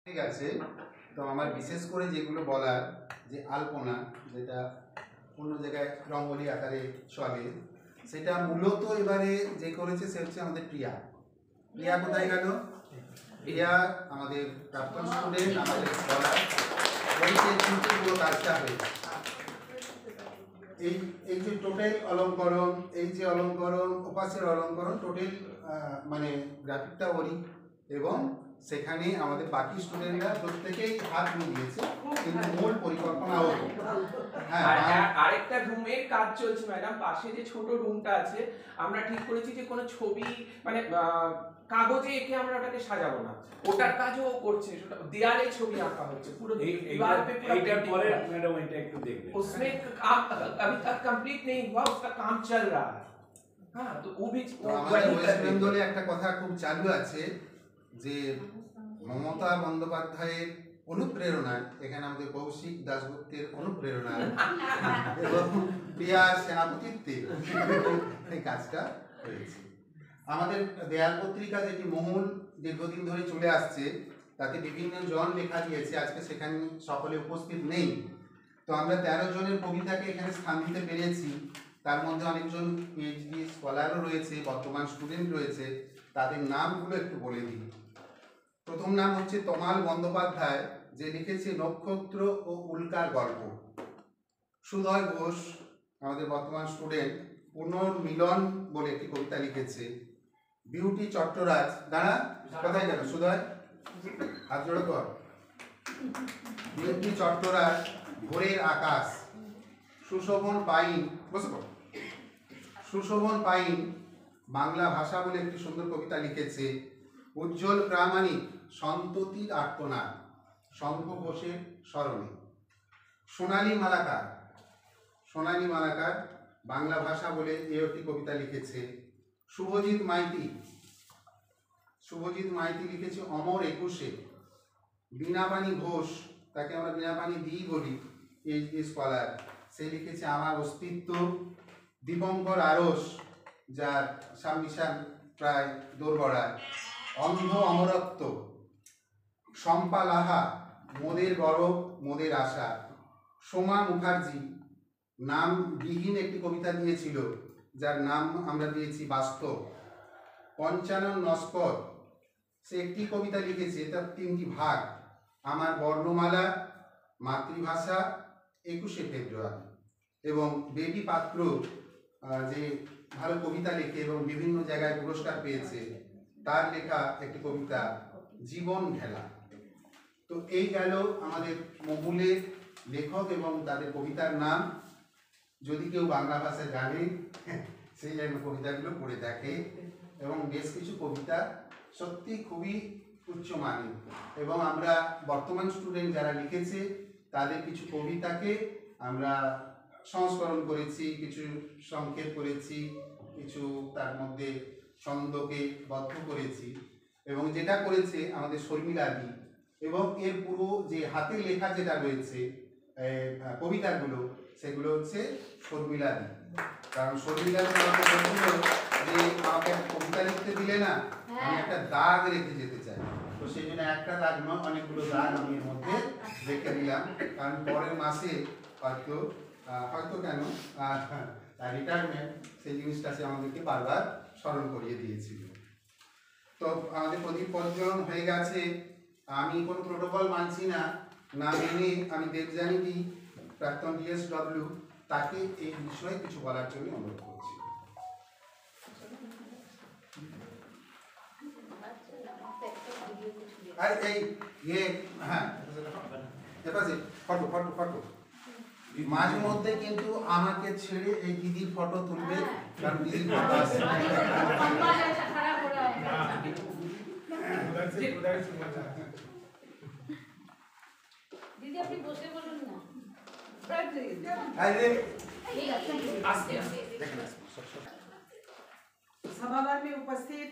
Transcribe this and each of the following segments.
ঠিক আছে। তো আমার বিশেষ করে যেগুলো বলার, যে আলপনা যেটা অন্য জায়গায় রঙ্গোলি আকারে চলে, সেটা মূলত এবারে যে করেছে সে হচ্ছে আমাদের প্রিয়া। প্রিয়া কোথায় গেল? প্রিয়া আমাদের প্রাক্তন স্টুডেন্ট, আমাদের বলার ওইতে কিন্তু পুরো কাজটা হয়েছে। এই যে টোটাল অলঙ্করণ, এই যে অলঙ্করণ, উপাসের অলঙ্করণ, টোটাল মানে গ্রাফিকটা ওরই, এবং সেখানে আমাদের বাকি স্টুডেন্টরা প্রত্যেকেই হাত মিলিয়েছে, কিন্তু মূল পরিকল্পনা হতো। হ্যাঁ, আরেকটা রুমের কাজ চলছে ম্যাডাম, পাশে যে ছোট রুমটা আছে, আমরা ঠিক করেছি যে কোনো ছবি মানে কাগজে এঁকে আমরা ওটাকে সাজাবো না, ওটার কাজও করছে, দেয়ালে ছবি আঁকা হচ্ছে পুরো दीवार पे पूरा। এইটার পরে ম্যাডাম এটা একটু দেখবেন, उसमें काम अभी तक कंप्लीट नहीं हुआ, उसका काम चल रहा है। हाँ, तो वो भी আমাদের ওয়েস্ট বেঙ্গলে একটা কথা খুব চালু আছে যে মমতা বন্দ্যোপাধ্যায়ের অনুপ্রেরণায়, এখানে আমাদের কৌশিক দাশগুপ্তের অনুপ্রেরণায় এবং প্রিয়ার সেনাপতিত্বে এই কাজটা হয়েছে। আমাদের দেয়াল পত্রিকা যেটি মহুল দীর্ঘদিন ধরে চলে আসছে, তাতে বিভিন্ন জন লেখা দিয়েছে, আজকে সেখানে সকলে উপস্থিত নেই। তো আমরা 13 জনের কবিতাকে এখানে স্থান দিতে পেরেছি। তার মধ্যে অনেকজন পিএইচডি স্কলারও রয়েছে, বর্তমান স্টুডেন্ট রয়েছে। তাদের নামগুলো একটু বলে দিই। প্রথম নাম হচ্ছে তমাল বন্দ্যোপাধ্যায়, যে লিখেছে নক্ষত্র ও উল্কার গল্প। সুধয় ঘোষ আমাদের বর্তমান স্টুডেন্ট, পুনর্মিলন বলে একটি কবিতা লিখেছে। বিউটি চট্টরাজ, দাঁড়া কোথায় গেল সুধয়, হাত জোড়ো কর। বিউটি চট্টরাজ, ভোরের আকাশ। সুশোভন পাইন, বসে পড়। সুশোভন পাইন বাংলা ভাষা বলে একটি সুন্দর কবিতা লিখেছে। উজ্জ্বল প্রামাণিক, সন্ততির আর্তনাদ, শঙ্খ ঘোষের স্মরণে। সোনালী মালাকার, সোনালী মালাকার বাংলা ভাষা বলে এও একটি কবিতা লিখেছে। শুভজিৎ মাইতি, শুভজিৎ মাইতি লিখেছে অমর একুশে। বীণাপাণি ঘোষ, তাকে আমরা বীণাপাণি দিই বলি, পিএইচডি স্কলার, সে লিখেছে আমার অস্তিত্ব। দীপঙ্কর আরস, যার সাবমিশন প্রায় দোরগড়ায়, অন্ধ অমরত্ব। শম্পা লাহা, মোদের গরব মোদের আশা। সোমা মুখার্জি নামবিহীন একটি কবিতা দিয়েছিল, যার নাম আমরা দিয়েছি বাস্তব। পঞ্চানন নস্কর, সে একটি কবিতা লিখেছে, তার 3টি ভাগ। আমার বর্ণমালা, মাতৃভাষা, 21শে ফেব্রুয়ারি। এবং বেবি পাত্র, যে ভালো কবিতা লেখে এবং বিভিন্ন জায়গায় পুরস্কার পেয়েছে, তার লেখা একটি কবিতা জীবন ঢেলা। তো এই গেল আমাদের মহুলের লেখক এবং তাদের কবিতার নাম। যদি কেউ বাংলা ভাষায় জানে সেই কবিতাগুলো পড়ে দেখে, এবং বেশ কিছু কবিতা সত্যি খুবই উচ্চমানের। এবং আমরা বর্তমান স্টুডেন্ট যারা লিখেছে তাদের কিছু কবিতাকে আমরা সংস্করণ করেছি, কিছু সংক্ষেপ করেছি, কিছু তার মধ্যে ছন্দকে বদ্ধ করেছি, এবং যেটা করেছে আমাদের শর্মিলাদি। এবং এর পুরো যে হাতের লেখা যেটা রয়েছে কবিতাগুলো, সেগুলো হচ্ছে শর্মিলাদি। কারণ শর্মিলাদি আমাকে বলছিল যে আমাকে একটা কবিতা লিখতে দিলে না, আমি একটা দাগ রেখে যেতে চাই। তো সেই জন্য একটা দাগ নয়, অনেকগুলো দাগ আমি এর মধ্যে রেখে দিলাম, কারণ পরের মাসে হয়তো কেন রিটায়ারমেন্ট, সেই জিনিসটা সে আমাদেরকে বারবার স্মরণ করিয়ে দিয়েছিল। তো আমাদের প্রদীপ প্রজ্বলন হয়ে গেছে। আমি কোনো প্রোটোকল মানছি না, না মেনে আমি দেবযানীদি প্রাক্তন DSW তাকে এই বিষয়ে কিছু বলার জন্য অনুরোধ করছি। আর এই হ্যাঁ, ফটো ফটো ফটো মাঝে মধ্যে কিন্তু আমাকে ছেড়ে এই দিদির ফটো তুলবে, কারণ দিদির ফটো আছে। দিদি আপনি বসে বলুন না। सभागार में उपस्थित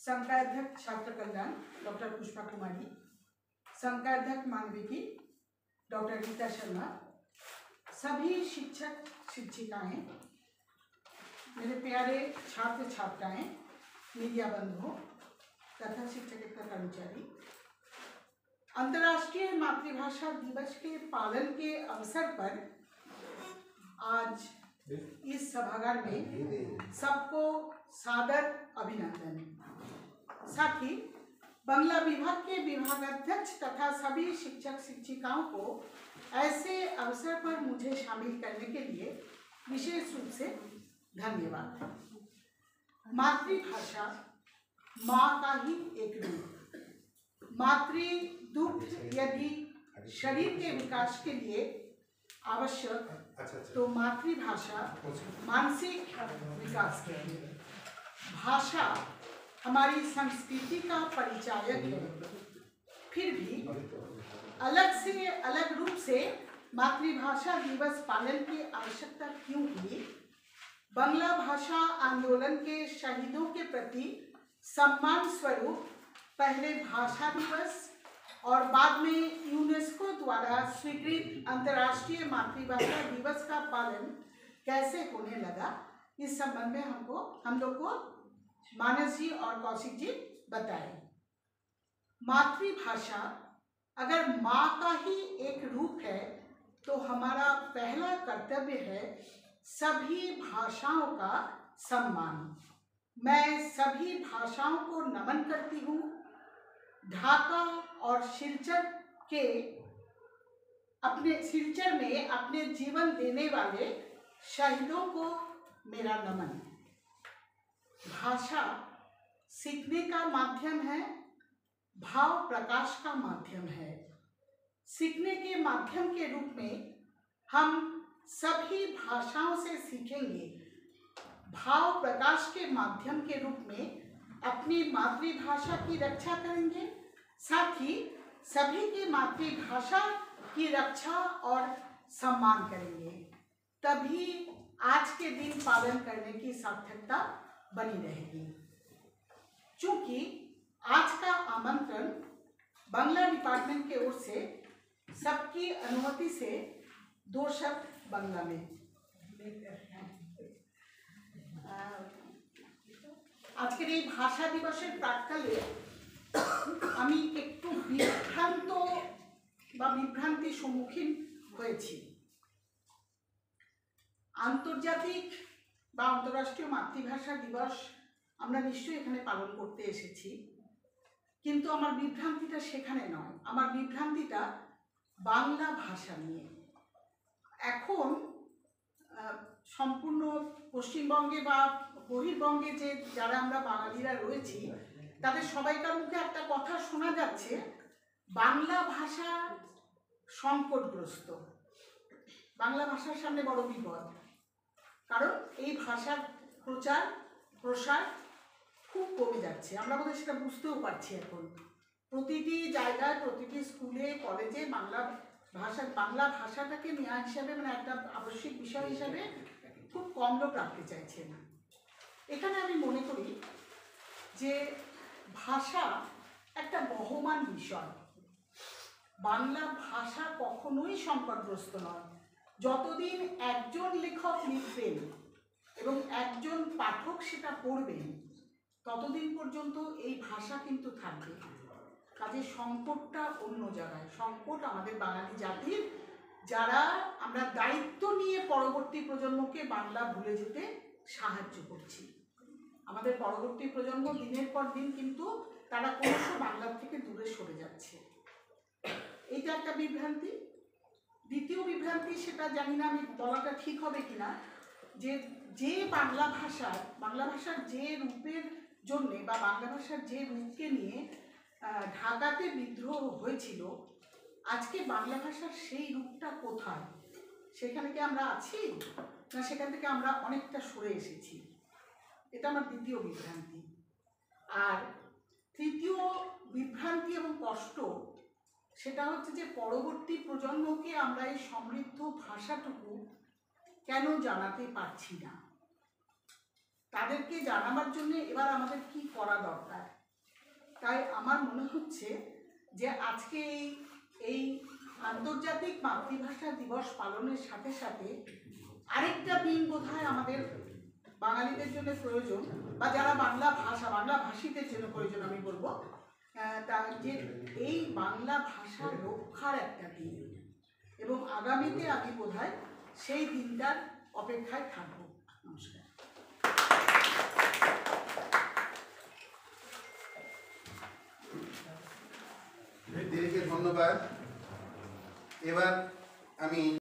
संकायध्यक्ष छात्र कल्याण डॉक्टर पुष्पा कुमारी, संकायध्यक्ष मानविकी डॉक्टर रीता शर्मा, सभी शिक्षक शिक्षिकाएं, मेरे प्यारे छात्र छात्राएं, मीडिया बंधुओं तथा शिक्षकेतर कर्मचारी, अंतर्राष्ट्रीय मातृभाषा दिवस के पालन के अवसर पर आज इस सभागार में सबको सादर अभिनंदन। साथ ही बांग्ला विभाग के विभागाध्यक्ष तथा सभी शिक्षक शिक्षिकाओं को ऐसे अवसर पर मुझे शामिल करने के लिए विशेष रूप से धन्यवाद। मातृभाषा माँ का ही एक रूप। मातृ दुग्ध यदि शरीर के विकास के लिए आवश्यक तो मातृभाषा मानसिक विकास के लिए। भाषा हमारी संस्कृति का परिचायक है। फिर भी अलग से अलग रूप से मातृभाषा दिवस पालन की आवश्यकता क्यों हुई? बांग्ला भाषा आंदोलन के शहीदों के प्रति सम्मान स्वरूप पहले भाषा दिवस और बाद में यूनेस्को द्वारा स्वीकृत अंतर्राष्ट्रीय मातृभाषा दिवस का पालन कैसे होने लगा, इस संबंध में हम लोग को मानस जी और कौशिक जी बताएं। मातृभाषा अगर माँ का ही एक रूप है तो हमारा पहला कर्तव्य है सभी भाषाओं का सम्मान। मैं सभी भाषाओं को नमन करती हूँ। ढाका और सिलचर में अपने जीवन देने वाले शहीदों को मेरा नमन। भाषा सीखने का माध्यम है, भाव प्रकाश का माध्यम है। सीखने के माध्यम के रूप में हम सभी भाषाओं से सीखेंगे। भाव प्रकाश के माध्यम के रूप में अपनी मातृभाषा की रक्षा करेंगे, साथ ही सभी की मातृभाषा की रक्षा और सम्मान करेंगे। तभी आज के दिन पालन करने की सार्थकता बनी रहेगी। चूंकि आज का आमंत्रण बांग्ला डिपार्टमेंट की ओर से सबकी अनुमति से 2 शब्द बांग्ला में আজকের এই ভাষা দিবসের প্রাক্কালে আমি একটু বিভ্রান্তির সম্মুখীন হয়েছি। আন্তর্জাতিক বা আন্তঃরাষ্ট্রীয় মাতৃভাষা দিবস আমরা নিশ্চয়ই এখানে পালন করতে এসেছি, কিন্তু আমার বিভ্রান্তিটা সেখানে নয়। আমার বিভ্রান্তিটা বাংলা ভাষা নিয়ে। এখন সম্পূর্ণ পশ্চিমবঙ্গে বা বহির্বঙ্গে যে যারা আমরা বাঙালিরা রয়েছি তাদের সবাইকার মুখে একটা কথা শোনা যাচ্ছে, বাংলা ভাষা সংকটগ্রস্ত, বাংলা ভাষার সামনে বড় বিপদ। কারণ এই ভাষার প্রচার প্রসার খুব কমে যাচ্ছে। আমরা বোধহয় সেটা বুঝতেও পারছি। এখন প্রতিটি জায়গায় প্রতিটি স্কুলে কলেজে বাংলা ভাষাটাকে নেওয়া হিসাবে মানে একটা আবশ্যিক বিষয় হিসাবে খুব কম লোক রাখতে চাইছে না। এখানে আমি মনে করি যে ভাষা একটা বহমান বিষয়। বাংলা ভাষা কখনোই সংকটগ্রস্ত নয়। যতদিন একজন লেখক লিখবেন এবং একজন পাঠক সেটা পড়বেন ততদিন পর্যন্ত এই ভাষা কিন্তু থাকবে। কাজে সংকটটা অন্য জায়গায়। সংকট আমাদের বাঙালি জাতির, যারা আমরা দায়িত্ব নিয়ে পরবর্তী প্রজন্মকে বাংলা ভুলে যেতে সাহায্য করছি। আমাদের পরবর্তী প্রজন্ম দিনের পর দিন কিন্তু তারা ক্রমশ বাংলার থেকে দূরে সরে যাচ্ছে। এইটা একটা বিভ্রান্তি। দ্বিতীয় বিভ্রান্তি, সেটা জানি না আমি বলাটা ঠিক হবে কিনা, যে বাংলা ভাষার যে রূপের জন্যে বা বাংলা ভাষার যে রূপকে নিয়ে ঢাকাতে বিদ্রোহ হয়েছিল, আজকে বাংলা ভাষার সেই রূপটা কোথায়? সেখানে কি আমরা আছি, না সেখান থেকে আমরা অনেকটা সরে এসেছি? এটা আমার দ্বিতীয় বিভ্রান্তি। আর তৃতীয় বিভ্রান্তি এবং কষ্ট, সেটা হচ্ছে যে পরবর্তী প্রজন্মকে আমরা এই সমৃদ্ধ ভাষাটুকু কেন জানাতে পারছি না। তাদেরকে জানাবার জন্য এবার আমাদের কি করা দরকার? তাই আমার মনে হচ্ছে যে আজকে এই আন্তর্জাতিক মাতৃভাষা দিবস পালনের সাথে সাথে আরেকটা দিন বোধহয় আমাদের বাঙালিদের জন্য প্রয়োজন, বা যারা বাংলা ভাষীদের জন্য প্রয়োজন। আমি বলবো যে এই বাংলা ভাষা রক্ষার একটা দিন, এবং আগামীতে আমি বোধহয় সেই দিনটার অপেক্ষায় থাকবো। নমস্কার। দিদিকে ধন্যবাদ। এবার আমি